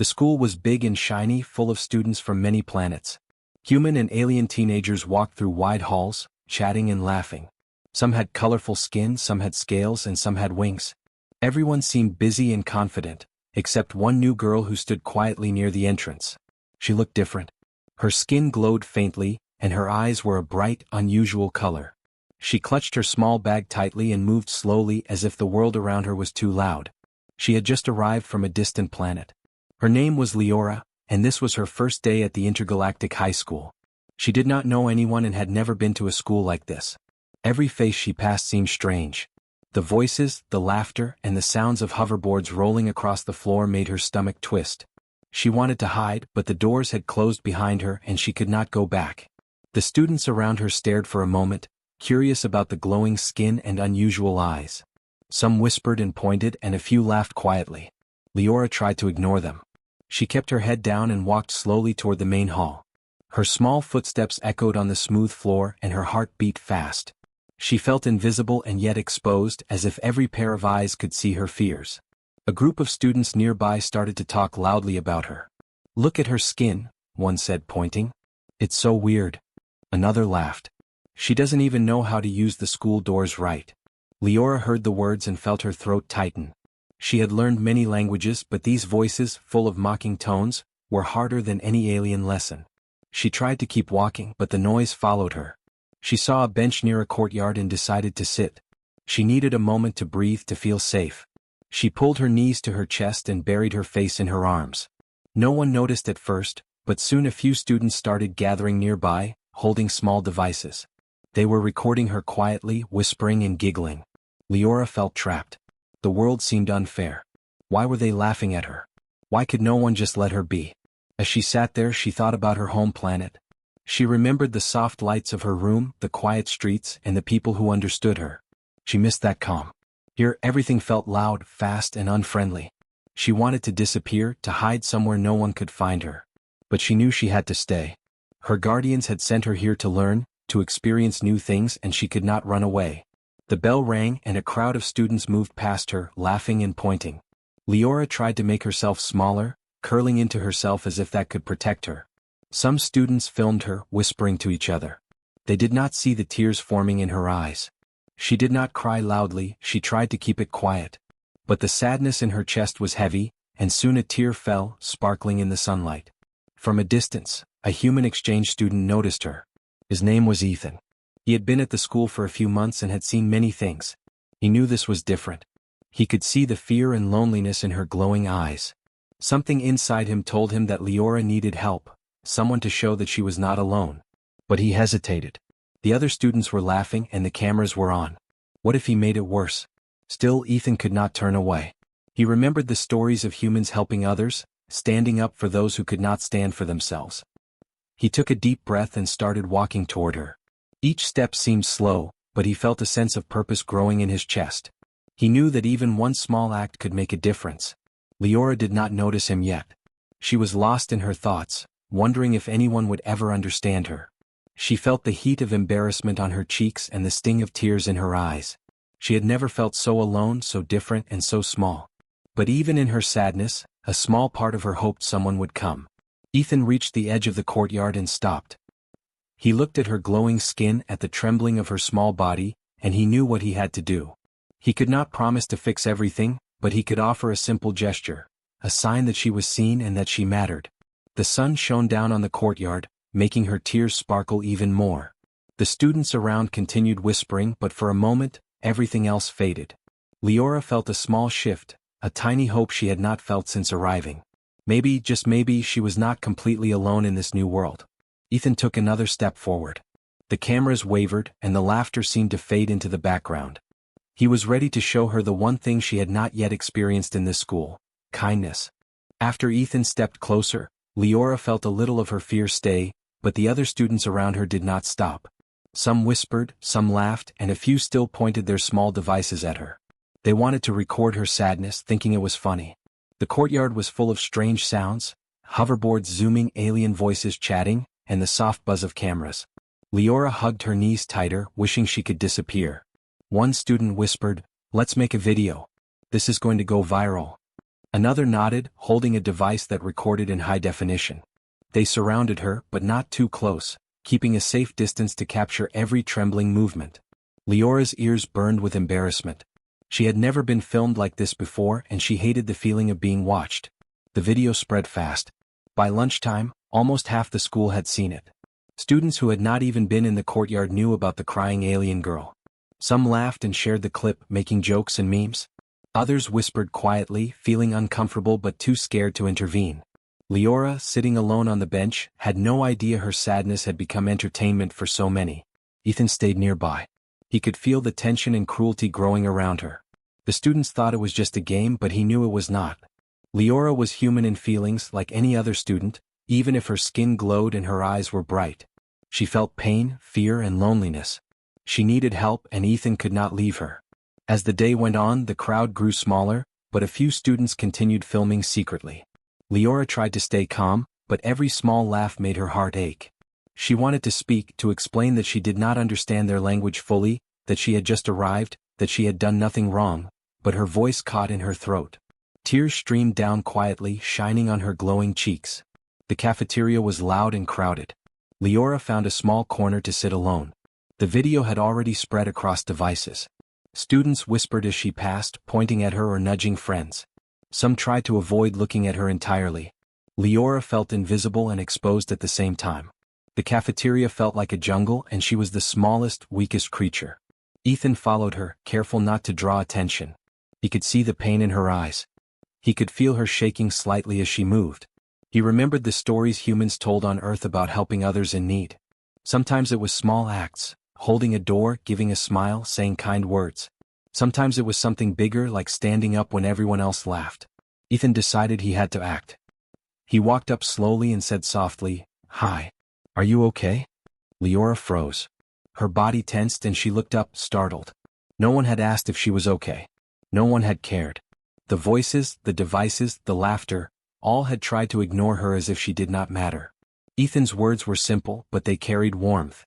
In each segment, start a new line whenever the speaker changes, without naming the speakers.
The school was big and shiny, full of students from many planets. Human and alien teenagers walked through wide halls, chatting and laughing. Some had colorful skin, some had scales, and some had wings. Everyone seemed busy and confident, except one new girl who stood quietly near the entrance. She looked different. Her skin glowed faintly, and her eyes were a bright, unusual color. She clutched her small bag tightly and moved slowly as if the world around her was too loud. She had just arrived from a distant planet. Her name was Leora, and this was her first day at the intergalactic high school. She did not know anyone and had never been to a school like this. Every face she passed seemed strange. The voices, the laughter, and the sounds of hoverboards rolling across the floor made her stomach twist. She wanted to hide, but the doors had closed behind her and she could not go back. The students around her stared for a moment, curious about the glowing skin and unusual eyes. Some whispered and pointed, and a few laughed quietly. Leora tried to ignore them. She kept her head down and walked slowly toward the main hall. Her small footsteps echoed on the smooth floor and her heart beat fast. She felt invisible and yet exposed, as if every pair of eyes could see her fears. A group of students nearby started to talk loudly about her. "Look at her skin," one said, pointing. "It's so weird." Another laughed. "She doesn't even know how to use the school doors right." Leora heard the words and felt her throat tighten. She had learned many languages, but these voices, full of mocking tones, were harder than any alien lesson. She tried to keep walking, but the noise followed her. She saw a bench near a courtyard and decided to sit. She needed a moment to breathe, to feel safe. She pulled her knees to her chest and buried her face in her arms. No one noticed at first, but soon a few students started gathering nearby, holding small devices. They were recording her quietly, whispering and giggling. Leora felt trapped. The world seemed unfair. Why were they laughing at her? Why could no one just let her be? As she sat there, she thought about her home planet. She remembered the soft lights of her room, the quiet streets, and the people who understood her. She missed that calm. Here, everything felt loud, fast, and unfriendly. She wanted to disappear, to hide somewhere no one could find her. But she knew she had to stay. Her guardians had sent her here to learn, to experience new things, and she could not run away. The bell rang and a crowd of students moved past her, laughing and pointing. Leora tried to make herself smaller, curling into herself as if that could protect her. Some students filmed her, whispering to each other. They did not see the tears forming in her eyes. She did not cry loudly, she tried to keep it quiet. But the sadness in her chest was heavy, and soon a tear fell, sparkling in the sunlight. From a distance, a human exchange student noticed her. His name was Ethan. He had been at the school for a few months and had seen many things. He knew this was different. He could see the fear and loneliness in her glowing eyes. Something inside him told him that Leora needed help, someone to show that she was not alone. But he hesitated. The other students were laughing and the cameras were on. What if he made it worse? Still, Ethan could not turn away. He remembered the stories of humans helping others, standing up for those who could not stand for themselves. He took a deep breath and started walking toward her. Each step seemed slow, but he felt a sense of purpose growing in his chest. He knew that even one small act could make a difference. Leora did not notice him yet. She was lost in her thoughts, wondering if anyone would ever understand her. She felt the heat of embarrassment on her cheeks and the sting of tears in her eyes. She had never felt so alone, so different, and so small. But even in her sadness, a small part of her hoped someone would come. Ethan reached the edge of the courtyard and stopped. He looked at her glowing skin, at the trembling of her small body, and he knew what he had to do. He could not promise to fix everything, but he could offer a simple gesture, a sign that she was seen and that she mattered. The sun shone down on the courtyard, making her tears sparkle even more. The students around continued whispering, but for a moment, everything else faded. Leora felt a small shift, a tiny hope she had not felt since arriving. Maybe, just maybe, she was not completely alone in this new world. Ethan took another step forward. The cameras wavered, and the laughter seemed to fade into the background. He was ready to show her the one thing she had not yet experienced in this school: kindness. After Ethan stepped closer, Leora felt a little of her fear stay, but the other students around her did not stop. Some whispered, some laughed, and a few still pointed their small devices at her. They wanted to record her sadness, thinking it was funny. The courtyard was full of strange sounds, hoverboards zooming, alien voices chatting, and the soft buzz of cameras. Leora hugged her knees tighter, wishing she could disappear. One student whispered, "Let's make a video. This is going to go viral." Another nodded, holding a device that recorded in high definition. They surrounded her, but not too close, keeping a safe distance to capture every trembling movement. Leora's ears burned with embarrassment. She had never been filmed like this before, and she hated the feeling of being watched. The video spread fast. By lunchtime, almost half the school had seen it. Students who had not even been in the courtyard knew about the crying alien girl. Some laughed and shared the clip, making jokes and memes. Others whispered quietly, feeling uncomfortable but too scared to intervene. Leora, sitting alone on the bench, had no idea her sadness had become entertainment for so many. Ethan stayed nearby. He could feel the tension and cruelty growing around her. The students thought it was just a game, but he knew it was not. Leora was human in feelings like any other student, even if her skin glowed and her eyes were bright. She felt pain, fear, and loneliness. She needed help, and Ethan could not leave her. As the day went on, the crowd grew smaller, but a few students continued filming secretly. Leora tried to stay calm, but every small laugh made her heart ache. She wanted to speak, to explain that she did not understand their language fully, that she had just arrived, that she had done nothing wrong, but her voice caught in her throat. Tears streamed down quietly, shining on her glowing cheeks. The cafeteria was loud and crowded. Leora found a small corner to sit alone. The video had already spread across devices. Students whispered as she passed, pointing at her or nudging friends. Some tried to avoid looking at her entirely. Leora felt invisible and exposed at the same time. The cafeteria felt like a jungle, and she was the smallest, weakest creature. Ethan followed her, careful not to draw attention. He could see the pain in her eyes. He could feel her shaking slightly as she moved. He remembered the stories humans told on Earth about helping others in need. Sometimes it was small acts, holding a door, giving a smile, saying kind words. Sometimes it was something bigger, like standing up when everyone else laughed. Ethan decided he had to act. He walked up slowly and said softly, "Hi. Are you okay?" Leora froze. Her body tensed and she looked up, startled. No one had asked if she was okay. No one had cared. The voices, the devices, the laughter, all had tried to ignore her as if she did not matter. Ethan's words were simple, but they carried warmth.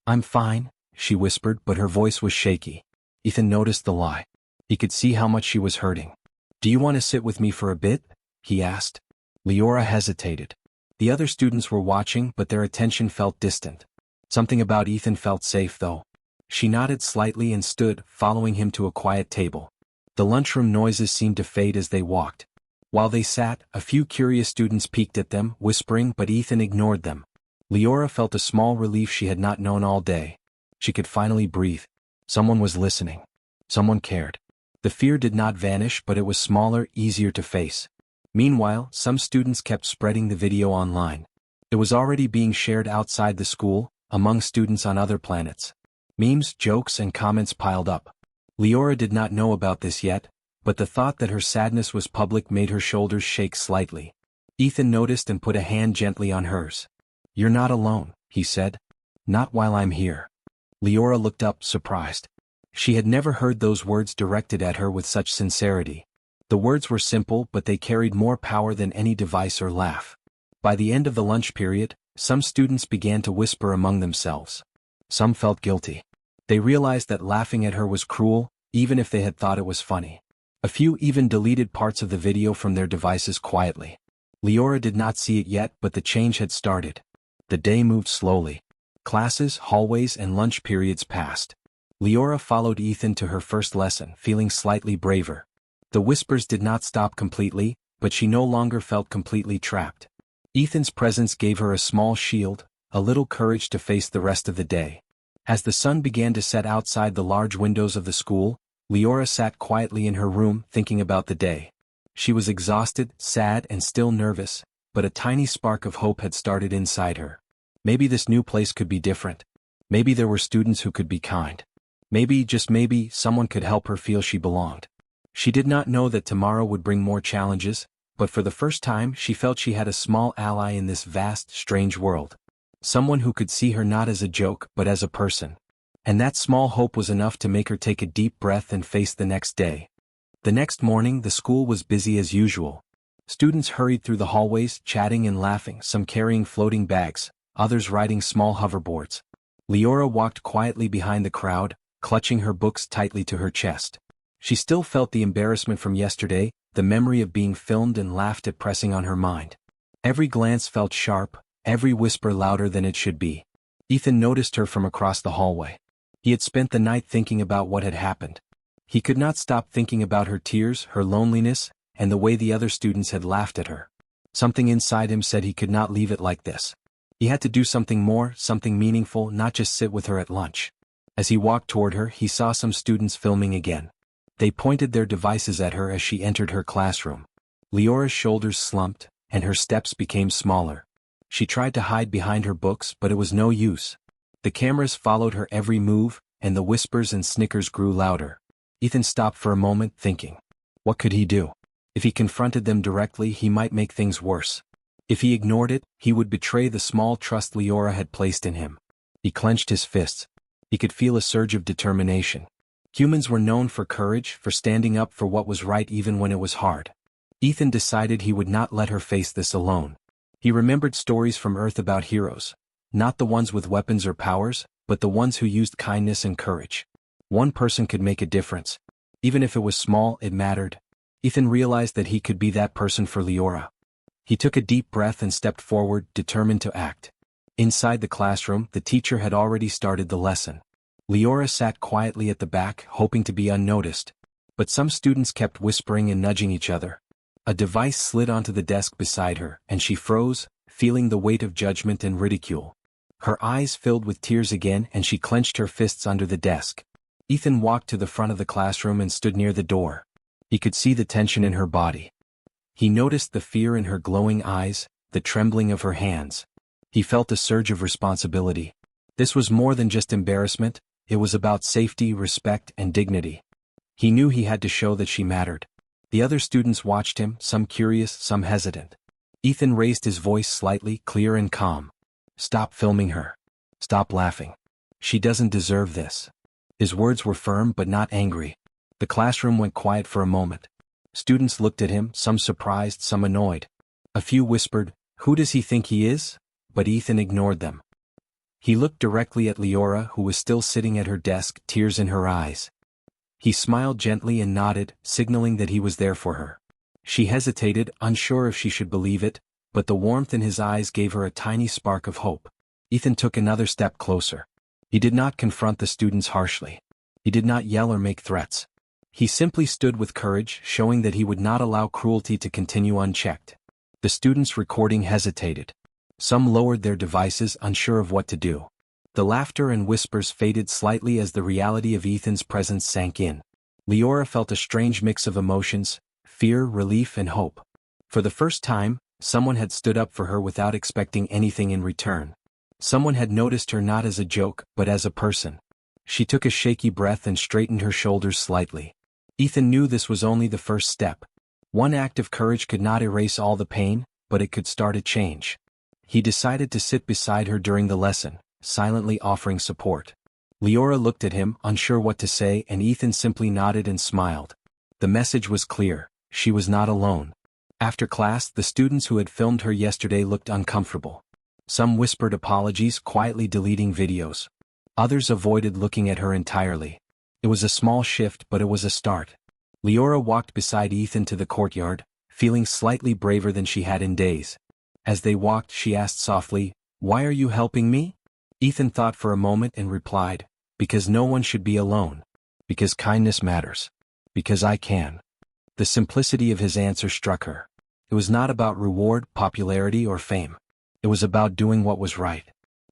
I'm fine," she whispered, but her voice was shaky. Ethan noticed the lie. He could see how much she was hurting. "Do you want to sit with me for a bit?" he asked. Leora hesitated. The other students were watching, but their attention felt distant. Something about Ethan felt safe, though. She nodded slightly and stood, following him to a quiet table. The lunchroom noises seemed to fade as they walked. While they sat, a few curious students peeked at them, whispering, but Ethan ignored them. Leora felt a small relief she had not known all day. She could finally breathe. Someone was listening. Someone cared. The fear did not vanish, but it was smaller, easier to face. Meanwhile, some students kept spreading the video online. It was already being shared outside the school, among students on other planets. Memes, jokes, and comments piled up. Leora did not know about this yet, but the thought that her sadness was public made her shoulders shake slightly. Ethan noticed and put a hand gently on hers. "You're not alone," he said. "Not while I'm here." Leora looked up, surprised. She had never heard those words directed at her with such sincerity. The words were simple, but they carried more power than any device or laugh. By the end of the lunch period, some students began to whisper among themselves. Some felt guilty. They realized that laughing at her was cruel, even if they had thought it was funny. A few even deleted parts of the video from their devices quietly. Leora did not see it yet, but the change had started. The day moved slowly. Classes, hallways, and lunch periods passed. Leora followed Ethan to her first lesson, feeling slightly braver. The whispers did not stop completely, but she no longer felt completely trapped. Ethan's presence gave her a small shield, a little courage to face the rest of the day. As the sun began to set outside the large windows of the school, Leora sat quietly in her room, thinking about the day. She was exhausted, sad, and still nervous, but a tiny spark of hope had started inside her. Maybe this new place could be different. Maybe there were students who could be kind. Maybe, just maybe, someone could help her feel she belonged. She did not know that tomorrow would bring more challenges, but for the first time she felt she had a small ally in this vast, strange world. Someone who could see her not as a joke but as a person. And that small hope was enough to make her take a deep breath and face the next day. The next morning the school was busy as usual. Students hurried through the hallways, chatting and laughing, some carrying floating bags, others riding small hoverboards. Leora walked quietly behind the crowd, clutching her books tightly to her chest. She still felt the embarrassment from yesterday, the memory of being filmed and laughed at pressing on her mind. Every glance felt sharp, every whisper louder than it should be. Ethan noticed her from across the hallway. He had spent the night thinking about what had happened. He could not stop thinking about her tears, her loneliness, and the way the other students had laughed at her. Something inside him said he could not leave it like this. He had to do something more, something meaningful, not just sit with her at lunch. As he walked toward her, he saw some students filming again. They pointed their devices at her as she entered her classroom. Leora's shoulders slumped, and her steps became smaller. She tried to hide behind her books, but it was no use. The cameras followed her every move, and the whispers and snickers grew louder. Ethan stopped for a moment, thinking. What could he do? If he confronted them directly, he might make things worse. If he ignored it, he would betray the small trust Leora had placed in him. He clenched his fists. He could feel a surge of determination. Humans were known for courage, for standing up for what was right even when it was hard. Ethan decided he would not let her face this alone. He remembered stories from Earth about heroes. Not the ones with weapons or powers, but the ones who used kindness and courage. One person could make a difference. Even if it was small, it mattered. Ethan realized that he could be that person for Leora. He took a deep breath and stepped forward, determined to act. Inside the classroom, the teacher had already started the lesson. Leora sat quietly at the back, hoping to be unnoticed. But some students kept whispering and nudging each other. A device slid onto the desk beside her, and she froze, feeling the weight of judgment and ridicule. Her eyes filled with tears again, and she clenched her fists under the desk. Ethan walked to the front of the classroom and stood near the door. He could see the tension in her body. He noticed the fear in her glowing eyes, the trembling of her hands. He felt a surge of responsibility. This was more than just embarrassment, it was about safety, respect, and dignity. He knew he had to show that she mattered. The other students watched him, some curious, some hesitant. Ethan raised his voice slightly, clear and calm. Stop filming her. Stop laughing. She doesn't deserve this. His words were firm but not angry. The classroom went quiet for a moment. Students looked at him, some surprised, some annoyed. A few whispered, "Who does he think he is?" But Ethan ignored them. He looked directly at Leora, who was still sitting at her desk, tears in her eyes. He smiled gently and nodded, signaling that he was there for her. She hesitated, unsure if she should believe it, but the warmth in his eyes gave her a tiny spark of hope. Ethan took another step closer. He did not confront the students harshly. He did not yell or make threats. He simply stood with courage, showing that he would not allow cruelty to continue unchecked. The students recording hesitated. Some lowered their devices, unsure of what to do. The laughter and whispers faded slightly as the reality of Ethan's presence sank in. Leora felt a strange mix of emotions, fear, relief, and hope. For the first time, someone had stood up for her without expecting anything in return. Someone had noticed her not as a joke, but as a person. She took a shaky breath and straightened her shoulders slightly. Ethan knew this was only the first step. One act of courage could not erase all the pain, but it could start a change. He decided to sit beside her during the lesson, silently offering support. Leora looked at him, unsure what to say, and Ethan simply nodded and smiled. The message was clear: she was not alone. After class, the students who had filmed her yesterday looked uncomfortable. Some whispered apologies, quietly deleting videos. Others avoided looking at her entirely. It was a small shift, but it was a start. Leora walked beside Ethan to the courtyard, feeling slightly braver than she had in days. As they walked, she asked softly, "Why are you helping me?" Ethan thought for a moment and replied, "Because no one should be alone. Because kindness matters. Because I can." The simplicity of his answer struck her. It was not about reward, popularity, or fame. It was about doing what was right.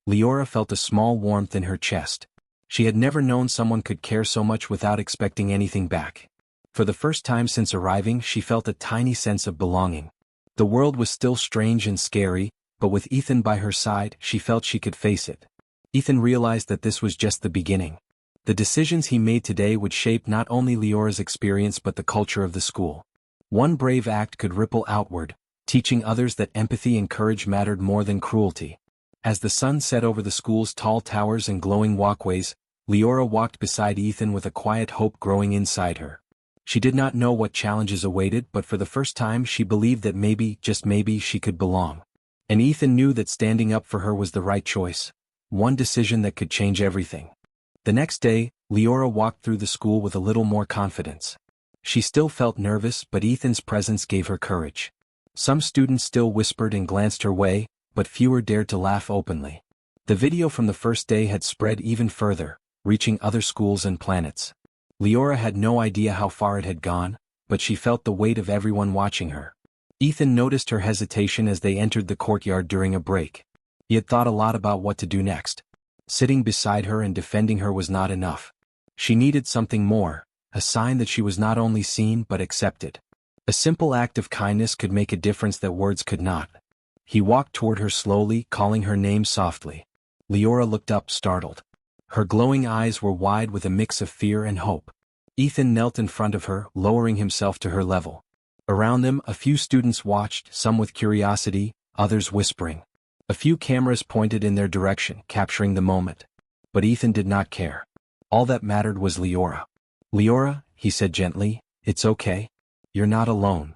Leora felt a small warmth in her chest. She had never known someone could care so much without expecting anything back. For the first time since arriving, she felt a tiny sense of belonging. The world was still strange and scary, but with Ethan by her side, she felt she could face it. Ethan realized that this was just the beginning. The decisions he made today would shape not only Leora's experience but the culture of the school. One brave act could ripple outward, teaching others that empathy and courage mattered more than cruelty. As the sun set over the school's tall towers and glowing walkways, Leora walked beside Ethan with a quiet hope growing inside her. She did not know what challenges awaited, but for the first time she believed that maybe, just maybe, she could belong. And Ethan knew that standing up for her was the right choice. One decision that could change everything. The next day, Leora walked through the school with a little more confidence. She still felt nervous, but Ethan's presence gave her courage. Some students still whispered and glanced her way, but fewer dared to laugh openly. The video from the first day had spread even further, reaching other schools and planets. Leora had no idea how far it had gone, but she felt the weight of everyone watching her. Ethan noticed her hesitation as they entered the courtyard during a break. He had thought a lot about what to do next. Sitting beside her and defending her was not enough. She needed something more, a sign that she was not only seen but accepted. A simple act of kindness could make a difference that words could not. He walked toward her slowly, calling her name softly. Leora looked up, startled. Her glowing eyes were wide with a mix of fear and hope. Ethan knelt in front of her, lowering himself to her level. Around them, a few students watched, some with curiosity, others whispering. A few cameras pointed in their direction, capturing the moment. But Ethan did not care. All that mattered was Leora. "Leora," he said gently, "it's okay. You're not alone."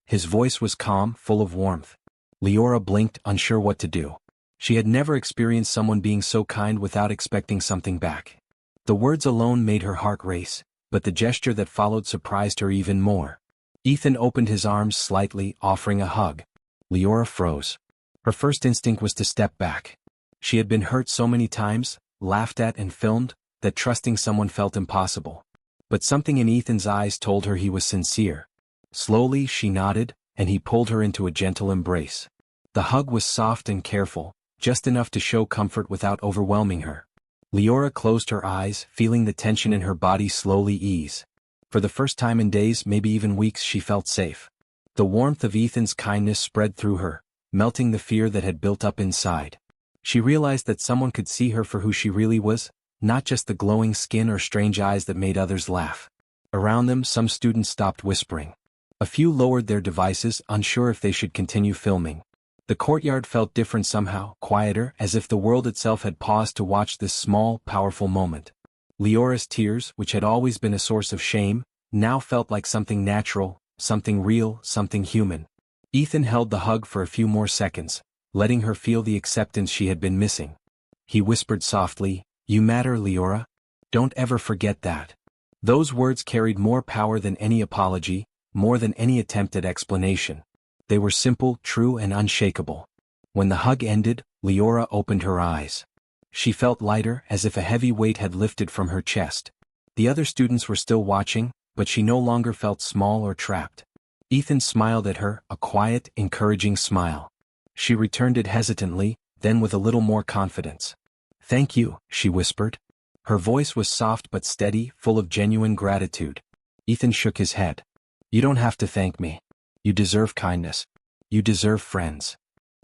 His voice was calm, full of warmth. Leora blinked, unsure what to do. She had never experienced someone being so kind without expecting something back. The words alone made her heart race, but the gesture that followed surprised her even more. Ethan opened his arms slightly, offering a hug. Leora froze. Her first instinct was to step back. She had been hurt so many times, laughed at and filmed, that trusting someone felt impossible. But something in Ethan's eyes told her he was sincere. Slowly she nodded, and he pulled her into a gentle embrace. The hug was soft and careful, just enough to show comfort without overwhelming her. Leora closed her eyes, feeling the tension in her body slowly ease. For the first time in days, maybe even weeks, she felt safe. The warmth of Ethan's kindness spread through her, melting the fear that had built up inside. She realized that someone could see her for who she really was, not just the glowing skin or strange eyes that made others laugh. Around them, some students stopped whispering. A few lowered their devices, unsure if they should continue filming. The courtyard felt different somehow, quieter, as if the world itself had paused to watch this small, powerful moment. Leora's tears, which had always been a source of shame, now felt like something natural, something real, something human. Ethan held the hug for a few more seconds, letting her feel the acceptance she had been missing. He whispered softly, "You matter, Leora. Don't ever forget that." Those words carried more power than any apology, more than any attempt at explanation. They were simple, true, and unshakable. When the hug ended, Leora opened her eyes. She felt lighter, as if a heavy weight had lifted from her chest. The other students were still watching, but she no longer felt small or trapped. Ethan smiled at her, a quiet, encouraging smile. She returned it hesitantly, then with a little more confidence. "Thank you," she whispered. Her voice was soft but steady, full of genuine gratitude. Ethan shook his head. "You don't have to thank me. You deserve kindness. You deserve friends."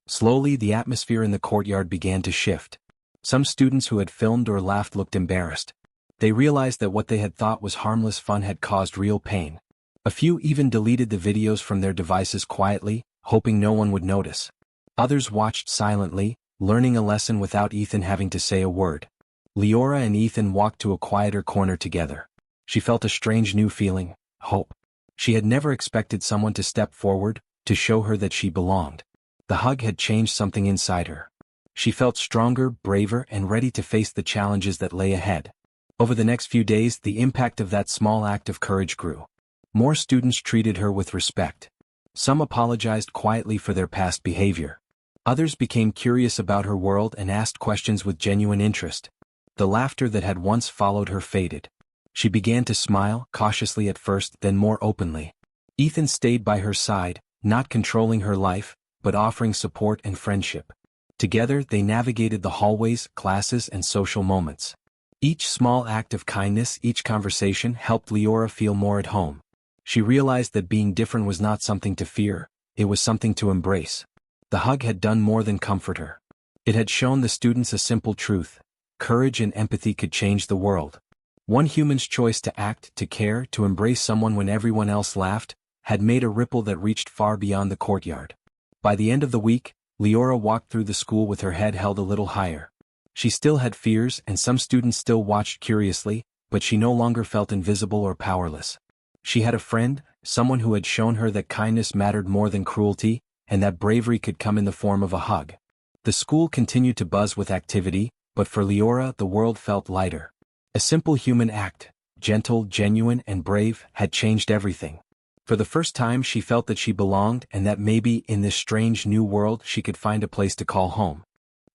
Slowly, the atmosphere in the courtyard began to shift. Some students who had filmed or laughed looked embarrassed. They realized that what they had thought was harmless fun had caused real pain. A few even deleted the videos from their devices quietly, hoping no one would notice. Others watched silently, learning a lesson without Ethan having to say a word. Leora and Ethan walked to a quieter corner together. She felt a strange new feeling, hope. She had never expected someone to step forward, to show her that she belonged. The hug had changed something inside her. She felt stronger, braver, and ready to face the challenges that lay ahead. Over the next few days, the impact of that small act of courage grew. More students treated her with respect. Some apologized quietly for their past behavior. Others became curious about her world and asked questions with genuine interest. The laughter that had once followed her faded. She began to smile, cautiously at first, then more openly. Ethan stayed by her side, not controlling her life, but offering support and friendship. Together, they navigated the hallways, classes, and social moments. Each small act of kindness, each conversation helped Leora feel more at home. She realized that being different was not something to fear, it was something to embrace. The hug had done more than comfort her. It had shown the students a simple truth: courage and empathy could change the world. One human's choice to act, to care, to embrace someone when everyone else laughed, had made a ripple that reached far beyond the courtyard. By the end of the week, Leora walked through the school with her head held a little higher. She still had fears, and some students still watched curiously, but she no longer felt invisible or powerless. She had a friend, someone who had shown her that kindness mattered more than cruelty, and that bravery could come in the form of a hug. The school continued to buzz with activity, but for Leora the world felt lighter. A simple human act, gentle, genuine, and brave, had changed everything. For the first time she felt that she belonged and that maybe in this strange new world she could find a place to call home.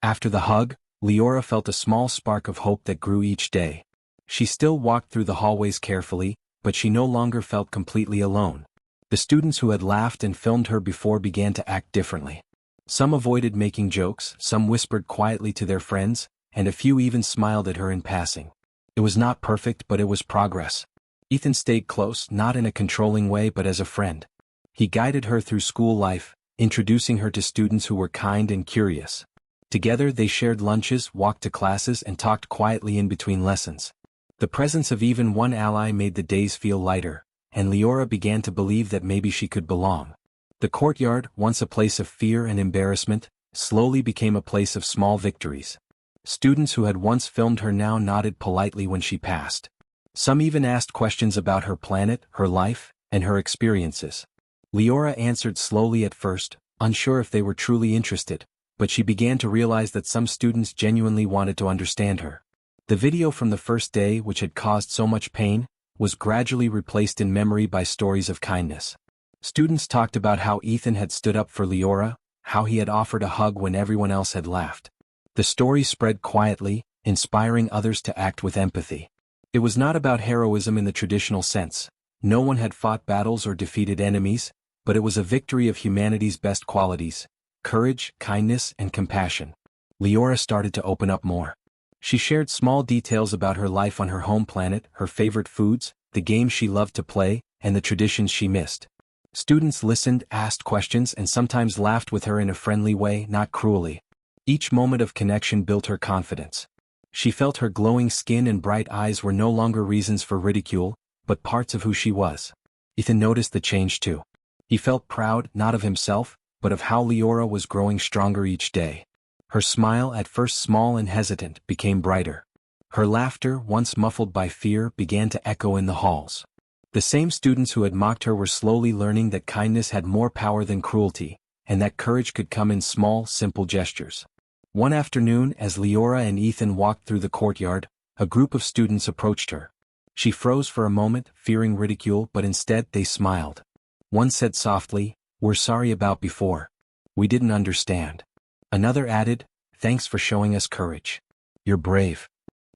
After the hug, Leora felt a small spark of hope that grew each day. She still walked through the hallways carefully, but she no longer felt completely alone. The students who had laughed and filmed her before began to act differently. Some avoided making jokes, some whispered quietly to their friends, and a few even smiled at her in passing. It was not perfect, but it was progress. Ethan stayed close, not in a controlling way but as a friend. He guided her through school life, introducing her to students who were kind and curious. Together they shared lunches, walked to classes, and talked quietly in between lessons. The presence of even one ally made the days feel lighter, and Leora began to believe that maybe she could belong. The courtyard, once a place of fear and embarrassment, slowly became a place of small victories. Students who had once filmed her now nodded politely when she passed. Some even asked questions about her planet, her life, and her experiences. Leora answered slowly at first, unsure if they were truly interested, but she began to realize that some students genuinely wanted to understand her. The video from the first day, which had caused so much pain, was gradually replaced in memory by stories of kindness. Students talked about how Ethan had stood up for Leora, how he had offered a hug when everyone else had laughed. The story spread quietly, inspiring others to act with empathy. It was not about heroism in the traditional sense. No one had fought battles or defeated enemies, but it was a victory of humanity's best qualities: courage, kindness, and compassion. Leora started to open up more. She shared small details about her life on her home planet, her favorite foods, the games she loved to play, and the traditions she missed. Students listened, asked questions, and sometimes laughed with her in a friendly way, not cruelly. Each moment of connection built her confidence. She felt her glowing skin and bright eyes were no longer reasons for ridicule, but parts of who she was. Ethan noticed the change too. He felt proud, not of himself, but of how Leora was growing stronger each day. Her smile, at first small and hesitant, became brighter. Her laughter, once muffled by fear, began to echo in the halls. The same students who had mocked her were slowly learning that kindness had more power than cruelty, and that courage could come in small, simple gestures. One afternoon, as Leora and Ethan walked through the courtyard, a group of students approached her. She froze for a moment, fearing ridicule, but instead they smiled. One said softly, "We're sorry about before. We didn't understand." Another added, "Thanks for showing us courage. You're brave."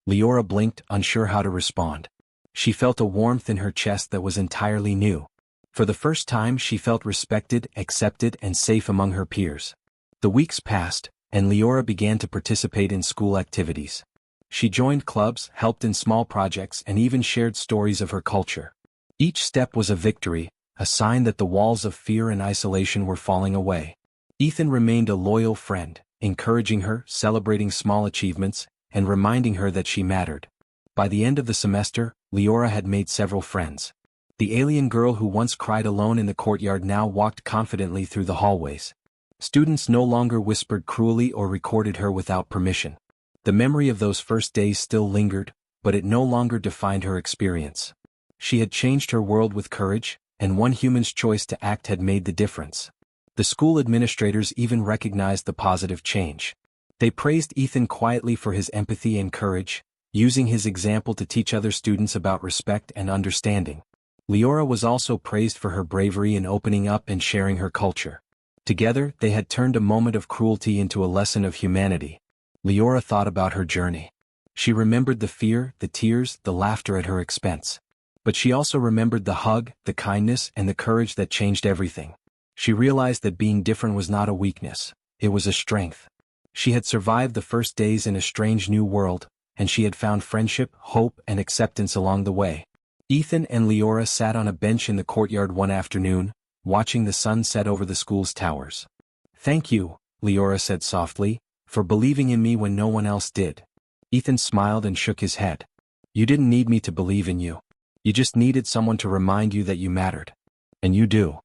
Leora blinked, unsure how to respond. She felt a warmth in her chest that was entirely new. For the first time she felt respected, accepted, and safe among her peers. The weeks passed, and Leora began to participate in school activities. She joined clubs, helped in small projects, and even shared stories of her culture. Each step was a victory, a sign that the walls of fear and isolation were falling away. Ethan remained a loyal friend, encouraging her, celebrating small achievements, and reminding her that she mattered. By the end of the semester, Leora had made several friends. The alien girl who once cried alone in the courtyard now walked confidently through the hallways. Students no longer whispered cruelly or recorded her without permission. The memory of those first days still lingered, but it no longer defined her experience. She had changed her world with courage, and one human's choice to act had made the difference. The school administrators even recognized the positive change. They praised Ethan quietly for his empathy and courage, using his example to teach other students about respect and understanding. Leora was also praised for her bravery in opening up and sharing her culture. Together, they had turned a moment of cruelty into a lesson of humanity. Leora thought about her journey. She remembered the fear, the tears, the laughter at her expense. But she also remembered the hug, the kindness, and the courage that changed everything. She realized that being different was not a weakness, it was a strength. She had survived the first days in a strange new world, and she had found friendship, hope, and acceptance along the way. Ethan and Leora sat on a bench in the courtyard one afternoon, watching the sun set over the school's towers. "Thank you," Leora said softly, "for believing in me when no one else did." Ethan smiled and shook his head. "You didn't need me to believe in you. You just needed someone to remind you that you mattered. And you do."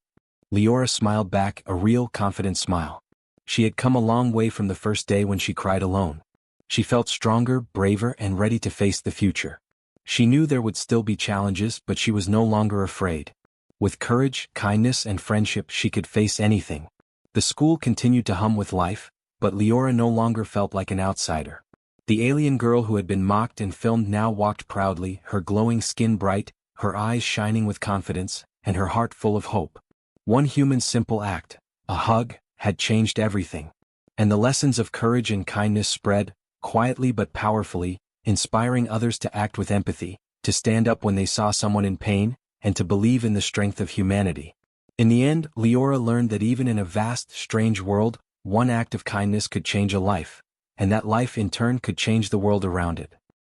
Leora smiled back, a real, confident smile. She had come a long way from the first day when she cried alone. She felt stronger, braver, and ready to face the future. She knew there would still be challenges, but she was no longer afraid. With courage, kindness, and friendship she could face anything. The school continued to hum with life, but Leora no longer felt like an outsider. The alien girl who had been mocked and filmed now walked proudly, her glowing skin bright, her eyes shining with confidence, and her heart full of hope. One human's simple act, a hug, had changed everything. And the lessons of courage and kindness spread, quietly but powerfully, inspiring others to act with empathy, to stand up when they saw someone in pain, and to believe in the strength of humanity. In the end, Leora learned that even in a vast, strange world, one act of kindness could change a life, and that life in turn could change the world around it.